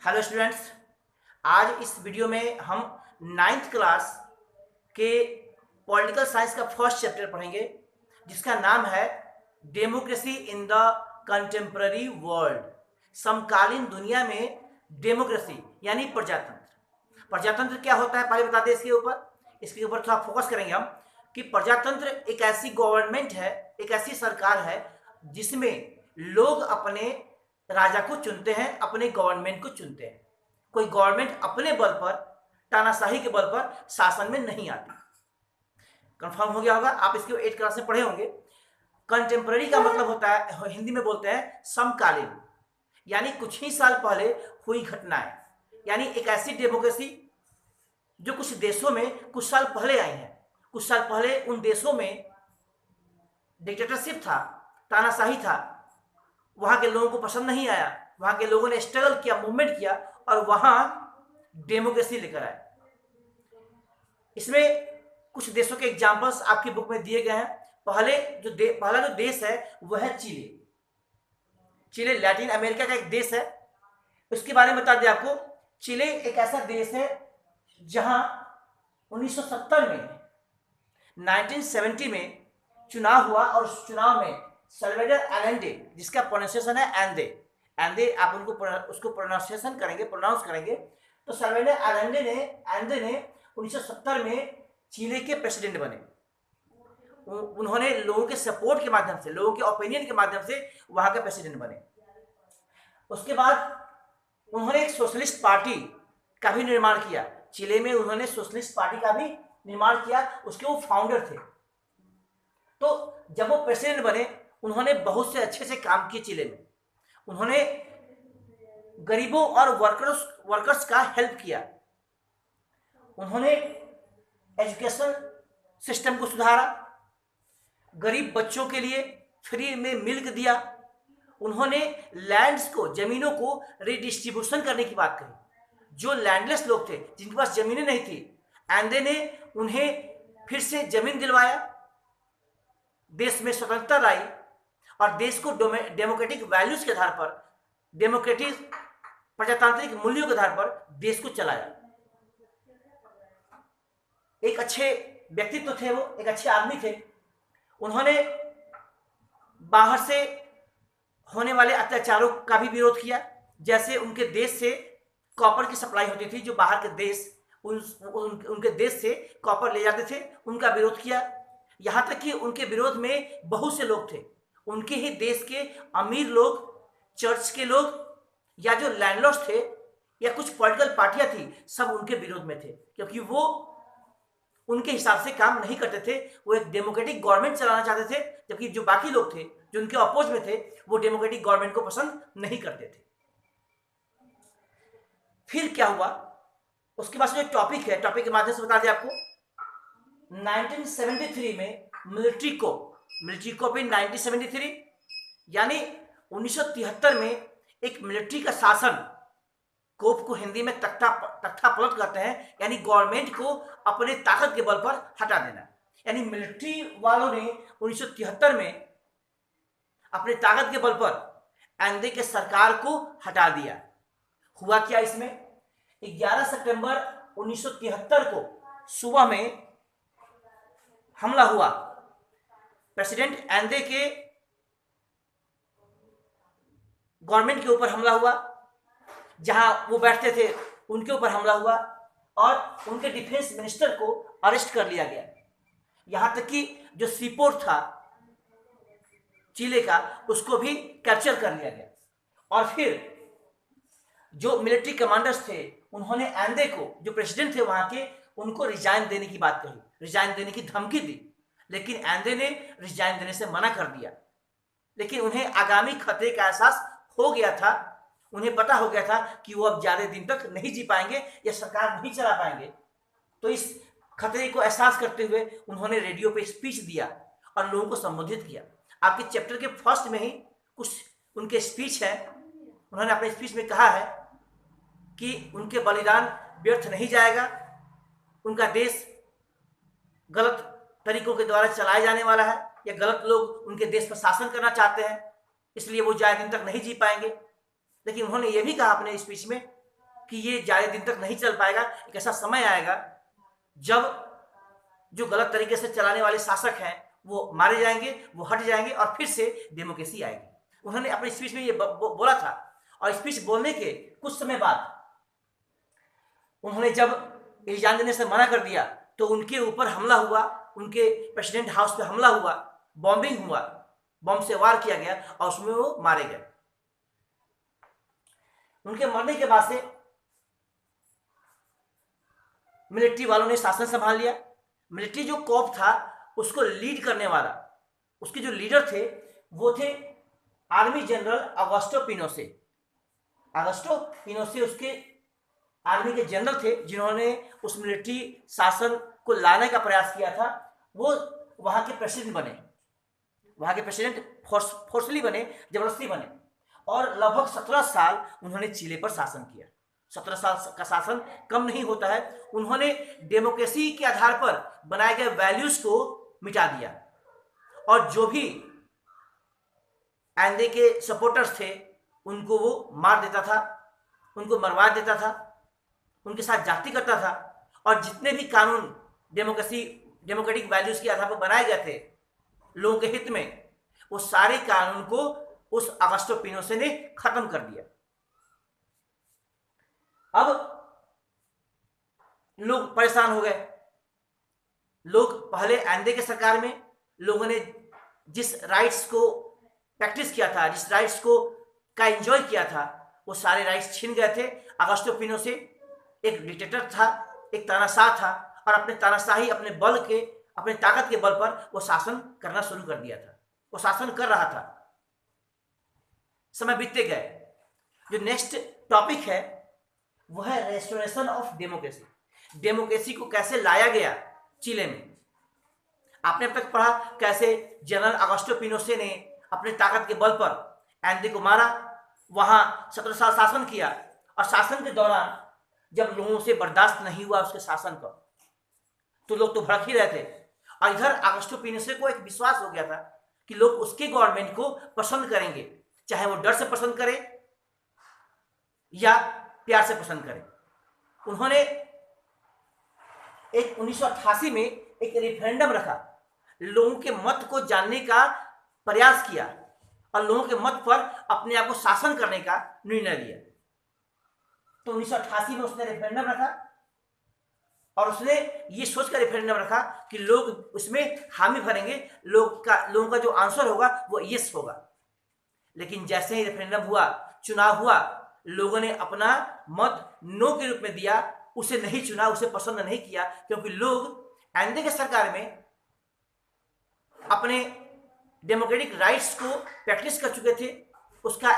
Hello students, आज इस video में हम नाइन्थ क्लास के पॉलिटिकल साइंस का फर्स्ट चैप्टर पढ़ेंगे जिसका नाम है democracy in the contemporary world. समकालीन दुनिया में डेमोक्रेसी यानी प्रजातंत्र। प्रजातंत्र क्या होता है पहले बता दें। इसके ऊपर थोड़ा फोकस करेंगे हम कि प्रजातंत्र एक ऐसी गवर्नमेंट है, एक ऐसी सरकार है जिसमें लोग अपने राजा को चुनते हैं, अपने गवर्नमेंट को चुनते हैं। कोई गवर्नमेंट अपने बल पर, तानाशाही के बल पर शासन में नहीं आती। कंफर्म हो गया होगा, आप इसके 8 क्लास में पढ़े होंगे। कंटेम्पररी का मतलब होता है, हिंदी में बोलते हैं समकालीन, यानी कुछ ही साल पहले हुई घटनाएं। यानी एक ऐसी डेमोक्रेसी जो कुछ देशों में कुछ साल पहले आई है। कुछ साल पहले उन देशों में डिक्टेटरशिप था, तानाशाही था, वहां के लोगों को पसंद नहीं आया, वहां के लोगों ने स्ट्रगल किया, मूवमेंट किया और वहां डेमोक्रेसी लेकर आए। इसमें कुछ देशों के एग्जांपल्स आपकी बुक में दिए गए हैं। पहला जो देश है वह है चिली। चिली लैटिन अमेरिका का एक देश है। उसके बारे में बता दें आपको, चिली एक ऐसा देश है जहां 1970 में 1970 में चुनाव हुआ और उस चुनाव में सल्वाडोर अलेंडे, जिसका प्रोनाउंसिएशन है एंदे, आप उसको प्रोनाउंस करेंगे तो सल्वाडोर अलेंडे ने 1970 में चिली के प्रेसिडेंट बने। उन्होंने लोगों के सपोर्ट के माध्यम से, लोगों के ओपिनियन के माध्यम से वहां के प्रेसिडेंट बने। उसके बाद उन्होंने एक सोशलिस्ट पार्टी का भी निर्माण किया। चिली में उन्होंने सोशलिस्ट पार्टी का भी निर्माण किया, उसके वो फाउंडर थे। तो जब वो प्रेसिडेंट बने, उन्होंने बहुत से अच्छे से काम किए चिली में। उन्होंने गरीबों और वर्कर्स का हेल्प किया। उन्होंने एजुकेशन सिस्टम को सुधारा, गरीब बच्चों के लिए फ्री में मिल्क दिया। उन्होंने लैंड्स को, जमीनों को रिडिस्ट्रीब्यूशन करने की बात कही। जो लैंडलेस लोग थे, जिनके पास जमीनें नहीं थी, एंडे ने उन्हें फिर से जमीन दिलवाया, देश में स्वतंत्रता लाई और देश को डेमोक्रेटिक वैल्यूज के आधार पर, डेमोक्रेटिक प्रजातांत्रिक मूल्यों के आधार पर देश को चलाया। एक अच्छे व्यक्तित्व थे वो, एक अच्छे आदमी थे। उन्होंने बाहर से होने वाले अत्याचारों का भी विरोध किया। जैसे उनके देश से कॉपर की सप्लाई होती थी, जो बाहर के देश उनके देश से कॉपर ले जाते थे, उनका विरोध किया। यहां तक कि उनके विरोध में बहुत से लोग थे, उनके ही देश के अमीर लोग, चर्च के लोग या जो लैंडलॉर्ड्स थे या कुछ पॉलिटिकल पार्टियां थी, सब उनके विरोध में थे, क्योंकि वो उनके हिसाब से काम नहीं करते थे। वो एक डेमोक्रेटिक गवर्नमेंट चलाना चाहते थे, जबकि जो बाकी लोग थे, जो उनके अपोज में थे, वो डेमोक्रेटिक गवर्नमेंट को पसंद नहीं करते थे। फिर क्या हुआ, उसके बाद जो टॉपिक है, टॉपिक के माध्यम से बता दें आपको। 1973 में मिलिट्री को भी 1973 यानी 1973 में एक मिलिट्री का शासन, कोप को हिंदी में तख्ता पलट कहते हैं, यानी गवर्नमेंट को अपने ताकत के बल पर हटा देना। यानी मिलिट्री वालों ने 1973 में अपने ताकत के बल पर एंदे के सरकार को हटा दिया। हुआ क्या, इसमें 11 सितंबर 1973 को सुबह में हमला हुआ। प्रेसिडेंट एंदे के गवर्नमेंट के ऊपर हमला हुआ, जहां वो बैठते थे उनके ऊपर हमला हुआ और उनके डिफेंस मिनिस्टर को अरेस्ट कर लिया गया। यहां तक कि जो सीपोर्ट था चिली का, उसको भी कैप्चर कर लिया गया। और फिर जो मिलिट्री कमांडर्स थे, उन्होंने एंदे को, जो प्रेसिडेंट थे वहां के, उनको रिजाइन देने की बात कही, रिजाइन देने की धमकी दी। लेकिन एंदे ने रिजाइन देने से मना कर दिया। लेकिन उन्हें आगामी खतरे का एहसास हो गया था। उन्हें पता हो गया था कि वो अब ज्यादा दिन तक नहीं जी पाएंगे या सरकार नहीं चला पाएंगे। तो इस खतरे को एहसास करते हुए उन्होंने रेडियो पे स्पीच दिया और लोगों को संबोधित किया। आपके चैप्टर के फर्स्ट में ही कुछ उनके स्पीच है। उन्होंने अपने स्पीच में कहा है कि उनके बलिदान व्यर्थ नहीं जाएगा, उनका देश गलत तरीकों के द्वारा चलाया जाने वाला है, या गलत लोग उनके देश पर शासन करना चाहते हैं, इसलिए वो ज्यादा दिन तक नहीं जी पाएंगे। लेकिन उन्होंने ये भी कहा अपने स्पीच में कि ये ज़्यादा दिन तक नहीं चल पाएगा। एक ऐसा समय आएगा जब जो गलत तरीके से चलाने वाले शासक हैं वो मारे जाएंगे, वो हट जाएंगे और फिर से डेमोक्रेसी आएगी। उन्होंने अपनी स्पीच में ये बोला था। और स्पीच बोलने के कुछ समय बाद उन्होंने जब इल्जाम देने से मना कर दिया तो उनके ऊपर हमला हुआ, उनके प्रेसिडेंट हाउस पे हमला हुआ, बॉम्बिंग हुआ, बम से वार किया गया और उसमें वो मारे गए। उनके मरने के बाद से मिलिट्री वालों ने शासन संभाल लिया। मिलिट्री जो कॉप था उसको लीड करने वाला, उसके जो लीडर थे वो थे आर्मी जनरल अगस्टो पिनोसे। अगस्टो पिनोसे उसके आर्मी के जनरल थे जिन्होंने उस मिलिट्री शासन को लाने का प्रयास किया था। वो वहां के प्रेसिडेंट बने, वहां के प्रेसिडेंट फोर्सली बने, जबरदस्ती बने और लगभग 17 साल उन्होंने चिले पर शासन किया। 17 साल का शासन कम नहीं होता है। उन्होंने डेमोक्रेसी के आधार पर बनाए गए वैल्यूज को मिटा दिया और जो भी एंडे के सपोर्टर्स थे उनको वो मार देता था, उनको मरवा देता था, उनके साथ जाति करता था। और जितने भी कानून डेमोक्रेटिक वैल्यूज के आधार पर बनाए गए थे लोगों के हित में, वो सारे कानून को उस अगस्टो पिनोसे ने खत्म कर दिया। अब लोग परेशान हो गए। लोग पहले एंडे के सरकार में लोगों ने जिस राइट्स को प्रैक्टिस किया था, जिस राइट्स को का एंजॉय किया था, वो सारे राइट्स छीन गए थे। अगस्टो पिनोसे एक डिक्टेटर था, एक तानाशाह था और अपने तानाशाही, अपने बल के, अपने ताकत के बल पर वो शासन करना शुरू कर दिया था। वो शासन कर रहा था, समय बीतते गए। जो नेक्स्ट टॉपिक है वो है रेस्टोरेशन ऑफ डेमोक्रेसी। डेमोक्रेसी को कैसे लाया गया चिले में। आपने अब तक पढ़ा कैसे जनरल अगस्टो पिनोसे ने अपने ताकत के बल पर एंडे को मारा, वहां 17 साल शासन किया और शासन के दौरान जब लोगों से बर्दाश्त नहीं हुआ उसके शासन को तो लोग तो भड़क ही रहे थे। और इधर अगस्टो पिनोसे को एक विश्वास हो गया था कि लोग उसके गवर्नमेंट को पसंद करेंगे, चाहे वो डर से पसंद करे या प्यार से पसंद करे। उन्होंने एक 1988 में एक रेफरेंडम रखा, लोगों के मत को जानने का प्रयास किया और लोगों के मत पर अपने आप को शासन करने का निर्णय लिया। तो 1988 में उसने रेफरेंडम रखा और उसने ये सोचकर रेफरेंडम रखा कि लोग उसमें हामी भरेंगे, लोगों का जो आंसर होगा वो यस होगा। लेकिन जैसे ही रेफरेंडम हुआ, चुनाव हुआ, लोगों ने अपना मत नो के रूप में दिया, उसे नहीं चुना, उसे पसंद नहीं किया, क्योंकि लोग एंडे के सरकार में अपने डेमोक्रेटिक राइट्स को प्रैक्टिस कर चुके थे, उसको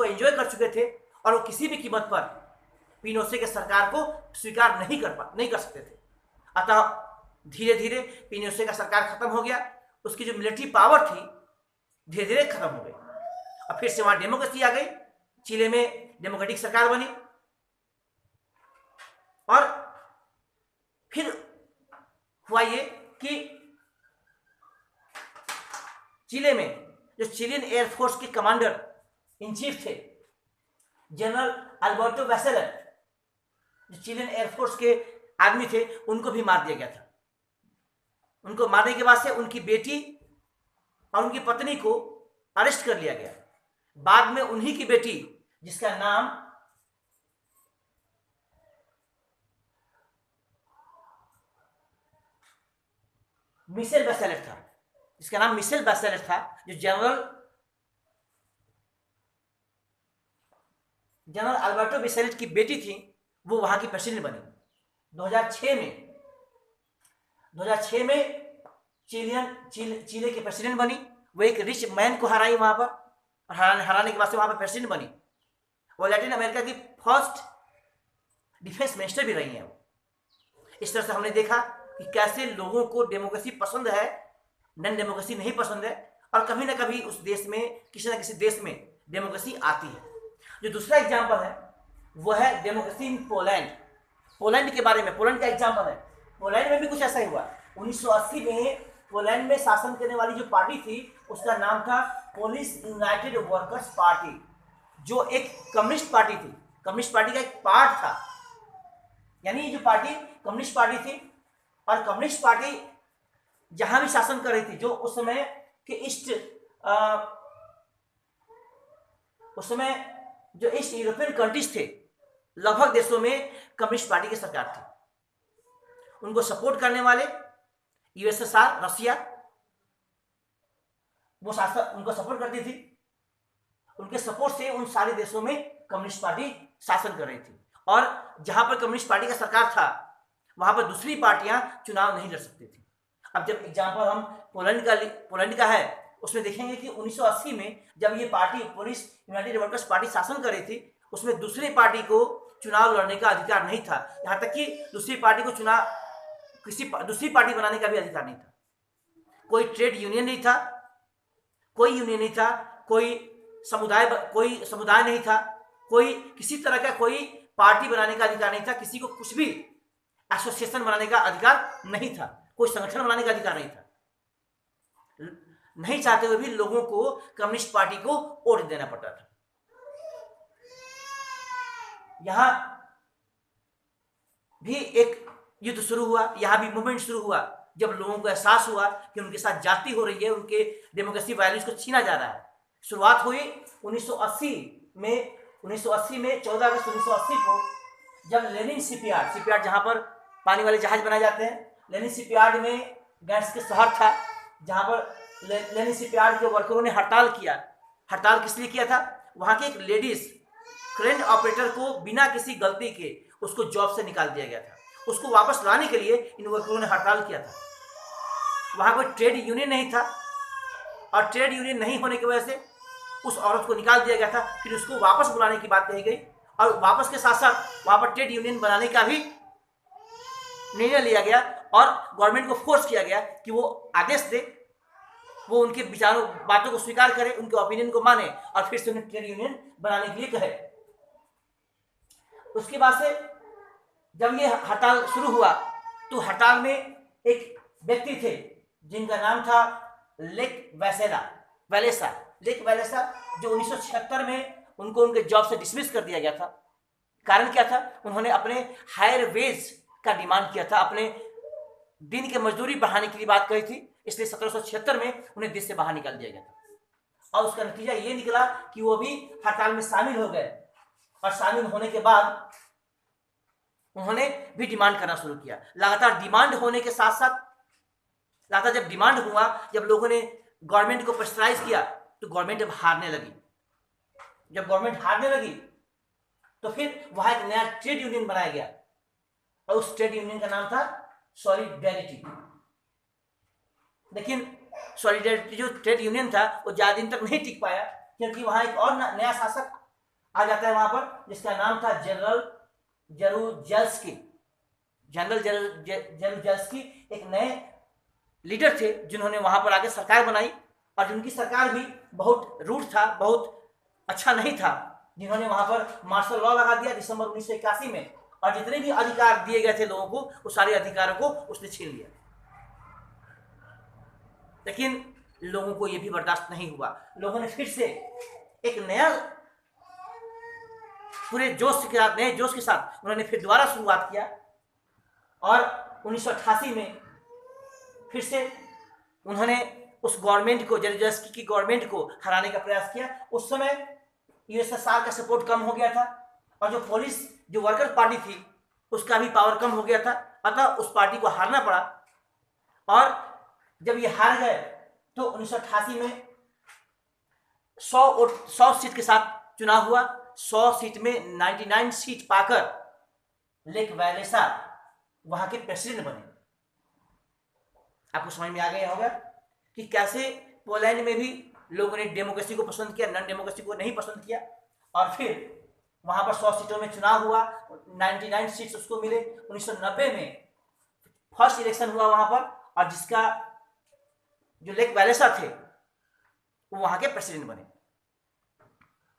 एंजॉय कर चुके थे और वो किसी भी कीमत पर पिनोसे के सरकार को स्वीकार नहीं कर सकते थे। अतः धीरे धीरे पिनोसे का सरकार खत्म हो गया, उसकी जो मिलिट्री पावर थी धीरे धीरे खत्म हो गई और फिर से वहां डेमोक्रेसी आ गई। चिले में डेमोक्रेटिक सरकार बनी और फिर हुआ ये कि चिले में जो चिलियन एयरफोर्स के कमांडर इन चीफ थे जनरल अल्बर्टो वेसेलर, जो चिलियन एयरफोर्स के आदमी थे, उनको भी मार दिया गया था। उनको मारने के बाद से उनकी बेटी और उनकी पत्नी को अरेस्ट कर लिया गया। बाद में उन्हीं की बेटी, जिसका नाम मिशेल बैसेलेट था, जो जनरल अल्बर्टो बैसेलेट की बेटी थी, वो वहां की प्रेसिडेंट बनी 2006 में चिले के प्रेसिडेंट बनी। वो एक रिच मैन को हराई वहां पर, हराने के बाद से वहां पर प्रेसिडेंट बनी। वो लैटिन अमेरिका की फर्स्ट डिफेंस मिनिस्टर भी रही हैं। इस तरह से हमने देखा कि कैसे लोगों को डेमोक्रेसी पसंद है, नॉन डेमोक्रेसी नहीं पसंद है, और कभी ना कभी उस देश में, किसी ना किसी देश में डेमोक्रेसी आती है। जो दूसरा एग्जाम्पल है वो है डेमोक्रेसी इन पोलैंड के बारे में। पोलैंड का एग्जाम्पल है, पोलैंड में भी कुछ ऐसा ही हुआ। 1980 में पोलैंड में शासन करने वाली जो पार्टी थी उसका नाम था पोलिश यूनाइटेड वर्कर्स पार्टी, जो एक कम्युनिस्ट पार्टी थी। कम्युनिस्ट पार्टी का एक पार्ट था। यानी ये जो पार्टी कम्युनिस्ट पार्टी थी, और कम्युनिस्ट पार्टी जहां भी शासन कर रही थी, जो उस समय के उस समय जो ईस्ट यूरोपियन कंट्रीज थे, लगभग देशों में कम्युनिस्ट पार्टी की सरकार थी। उनको सपोर्ट करने वाले यूएसएसआर, रसिया, वो शासन उनको सपोर्ट करती थी। उनके सपोर्ट से उन सारे देशों में कम्युनिस्ट पार्टी शासन कर रही थी, और जहां पर कम्युनिस्ट पार्टी का सरकार था वहां पर दूसरी पार्टियां चुनाव नहीं लड़ सकती थी। अब जब एग्जाम्पल हम पोलैंड का है, उसमें देखेंगे कि 1980 में जब ये party Polish United workers party शासन कर रही थी, उसमें दूसरी पार्टी को चुनाव लड़ने का अधिकार नहीं था। यहां तक कि दूसरी पार्टी को दूसरी पार्टी बनाने का भी अधिकार नहीं था। कोई ट्रेड यूनियन नहीं था, कोई यूनियन नहीं था, कोई समुदाय नहीं था, कोई किसी तरह का कोई पार्टी बनाने का अधिकार नहीं था, किसी को कुछ भी एसोसिएशन बनाने का अधिकार नहीं था, कोई संगठन बनाने का अधिकार नहीं था। नहीं चाहते हुए भी लोगों को कम्युनिस्ट पार्टी को वोट देना पड़ता था। यहां भी एक युद्ध शुरू हुआ, यहां भी मूवमेंट शुरू हुआ, जब लोगों को एहसास हुआ कि उनके साथ जाति हो रही है, उनके डेमोक्रेसी वैल्यूज को छीना जा रहा है। शुरुआत हुई 1980 में 14 अगस्त 1980 को, जब लेनिन शिपयार्ड जहां पर पानी वाले जहाज बनाए जाते हैं, लेनिन शिपयार्ड में गैस के शहर था, जहां पर लेनिन शिपयार्ड के वर्करों ने हड़ताल किया। हड़ताल किस लिए किया था? वहां के एक लेडीज क्रेन ऑपरेटर को बिना किसी गलती के उसको जॉब से निकाल दिया गया था। उसको वापस लाने के लिए इन वर्करों ने हड़ताल किया था। वहां कोई ट्रेड यूनियन नहीं था, और ट्रेड यूनियन नहीं होने की वजह से उस औरत को निकाल दिया गया था। फिर उसको वापस बुलाने की बात कही गई, और वापस के साथ साथ वहां पर ट्रेड यूनियन बनाने का भी निर्णय लिया गया, और गवर्नमेंट को फोर्स किया गया कि वो आदेश दे, वो उनके विचारों बातों को स्वीकार करे, उनके ओपिनियन को माने, और फिर से उन्हें ट्रेड यूनियन बनाने के लिए कहे। उसके बाद से जब ये हड़ताल शुरू हुआ, तो हड़ताल में एक व्यक्ति थे जिनका नाम था लेक वैलेसा, जो 1976 में उनको उनके जॉब से डिसमिस कर दिया गया था। कारण क्या था? उन्होंने अपने हायर वेज का डिमांड किया था, अपने दिन की मजदूरी बढ़ाने की बात कही थी, इसलिए 1776 में उन्हें देश से बाहर निकाल दिया गया था। और उसका नतीजा ये निकला कि वो भी हड़ताल में शामिल हो गए, और शामिल होने के बाद उन्होंने भी डिमांड करना शुरू किया। लगातार डिमांड होने के साथ साथ, लगातार जब डिमांड हुआ, जब लोगों ने गवर्नमेंट को प्रेशराइज किया, तो गवर्नमेंट अब हारने लगी। जब गवर्नमेंट हारने लगी तो फिर वहां एक नया ट्रेड यूनियन बनाया गया, और उस ट्रेड यूनियन का नाम था सॉलिडेरिटी। लेकिन सॉलिडेरिटी जो ट्रेड यूनियन था वो ज्यादा दिन तक नहीं टिक पाया, क्योंकि वहां एक और नया शासक आ जाता है वहां पर, जिसका नाम था जनरल जरूजेल्स्की। एक नए लीडर थे जिन्होंने वहां पर आके सरकार बनाई, और जिनकी सरकार भी बहुत रूड था, बहुत अच्छा नहीं था, जिन्होंने वहां पर मार्शल लॉ लगा दिया दिसंबर 1981 में, और जितने भी अधिकार दिए गए थे लोगों को, उस सारे अधिकारों को उसने छीन लिया। लेकिन लोगों को यह भी बर्दाश्त नहीं हुआ। लोगों ने फिर से एक नया पूरे नए जोश के साथ उन्होंने फिर दोबारा शुरुआत किया, और 1988 में फिर से उन्होंने उस गवर्नमेंट को, जरूजेल्स्की की गवर्नमेंट को हराने का प्रयास किया। उस समय यूएसएसआर का सपोर्ट कम हो गया था, और जो पोलिश जो वर्कर पार्टी थी उसका भी पावर कम हो गया था, अतः उस पार्टी को हारना पड़ा। और जब ये हार गए तो 1988 में 100 सीट के साथ चुनाव हुआ। 100 सीट में 99 सीट पाकर लेक वैलेसा वहां के प्रेसिडेंट बने। आपको समझ में आ गया होगा कि कैसे पोलैंड में भी लोगों ने डेमोक्रेसी को पसंद किया, नॉन डेमोक्रेसी को नहीं पसंद किया, और फिर वहां पर 100 सीटों में चुनाव हुआ, 99 सीट्स उसको मिले। 1990 में फर्स्ट इलेक्शन हुआ वहां पर, और जिसका जो लेक वैलेसा थे वो वहां के प्रेसिडेंट बने।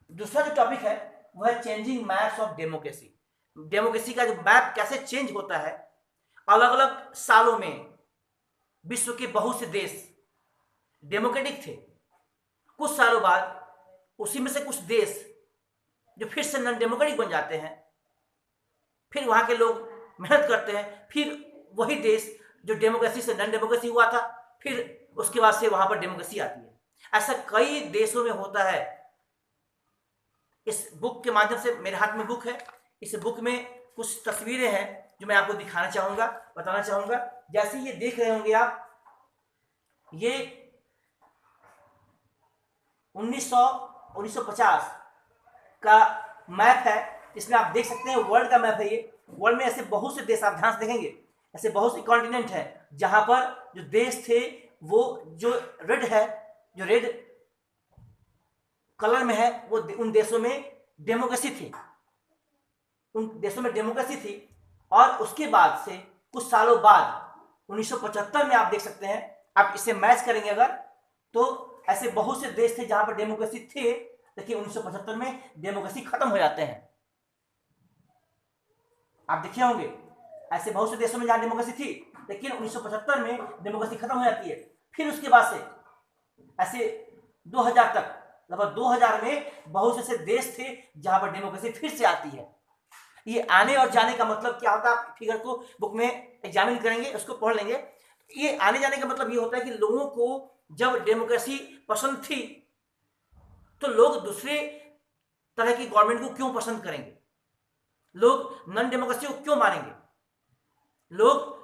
दूसरा जो टॉपिक है वो है changing maps of democracy. Democracy का जो मैप कैसे चेंज होता है। अलग अलग सालों में विश्व के बहुत से देश डेमोक्रेटिक थे, कुछ सालों बाद उसी में से कुछ देश जो फिर से नॉन डेमोक्रेटिक बन जाते हैं, फिर वहाँ के लोग मेहनत करते हैं, फिर वही देश जो डेमोक्रेसी से नॉन डेमोक्रेसी हुआ था, फिर उसके बाद से वहाँ पर डेमोक्रेसी आती है। ऐसा कई देशों में होता है। इस बुक के माध्यम से, मेरे हाथ में बुक है, इस बुक में कुछ तस्वीरें हैं जो मैं आपको दिखाना चाहूँगा, बताना चाहूँगा। जैसे ये देख रहे होंगे आप, ये 1950 का मैप है। इसमें आप देख सकते हैं वर्ल्ड का मैप है। ये वर्ल्ड में ऐसे बहुत से देश, आप ध्यान से देखेंगे, ऐसे बहुत से कॉन्टिनेंट हैं जहां पर जो देश थे वो जो रेड है, जो रेड कलर में है, वो उन देशों में डेमोक्रेसी थी, उन देशों में डेमोक्रेसी थी। और उसके बाद से कुछ सालों बाद 1975 में आप देख सकते हैं, आप इसे मैच करेंगे अगर, तो ऐसे बहुत से देश थे जहां पर डेमोक्रेसी थे, लेकिन 1975 में डेमोक्रेसी खत्म हो जाते हैं। आप देखे होंगे ऐसे बहुत से देशों में जहां डेमोक्रेसी थी, लेकिन 1975 में डेमोक्रेसी खत्म हो जाती है। फिर उसके बाद से ऐसे 2000 तक, लगभग 2000 में बहुत से देश थे जहां पर डेमोक्रेसी फिर से आती है। ये आने और जाने का मतलब क्या होता है, आप फिगर को बुक में एग्जामिन करेंगे, उसको पढ़ लेंगे। ये आने जाने का मतलब ये होता है कि लोगों को जब डेमोक्रेसी पसंद थी तो लोग दूसरे तरह की गवर्नमेंट को क्यों पसंद करेंगे, लोग नॉन डेमोक्रेसी को क्यों मानेंगे, लोग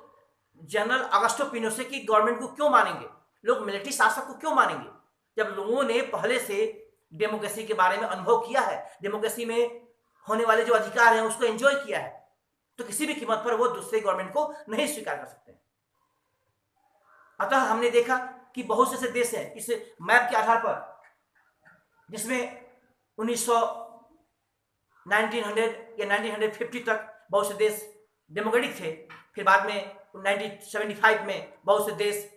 जनरल अगस्टो पिनोशे की गवर्नमेंट को क्यों मानेंगे, लोग मिलिट्री शासक को क्यों मानेंगे, जब लोगों ने पहले से डेमोक्रेसी के बारे में अनुभव किया है, डेमोक्रेसी में होने वाले जो अधिकार हैं उसको एंजॉय किया है, तो किसी भी कीमत पर वो दूसरे गवर्नमेंट को नहीं स्वीकार कर सकते। अतः हमने देखा कि बहुत से ऐसे देश हैं इस मैप के आधार पर, जिसमें 1900 या 1950 तक बहुत से देश डेमोक्रेटिक थे। फिर बाद में 1975 में बहुत से देश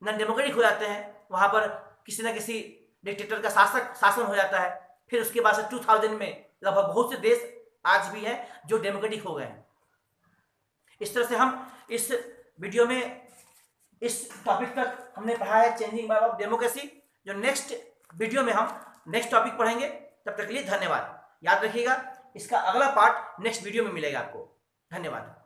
नॉन डेमोक्रेटिक हो जाते हैं, वहां पर किसी न किसी डिक्टेटर का शासन हो जाता है। फिर उसके बाद से 2000 में लगभग बहुत से देश आज भी हैं जो डेमोक्रेटिक हो गए हैं। इस तरह से हम इस वीडियो में इस टॉपिक तक हमने पढ़ा है चेंजिंग मैप ऑफ डेमोक्रेसी। जो नेक्स्ट वीडियो में हम नेक्स्ट टॉपिक पढ़ेंगे, तब तक के लिए धन्यवाद। याद रखिएगा, इसका अगला पार्ट नेक्स्ट वीडियो में मिलेगा आपको। धन्यवाद।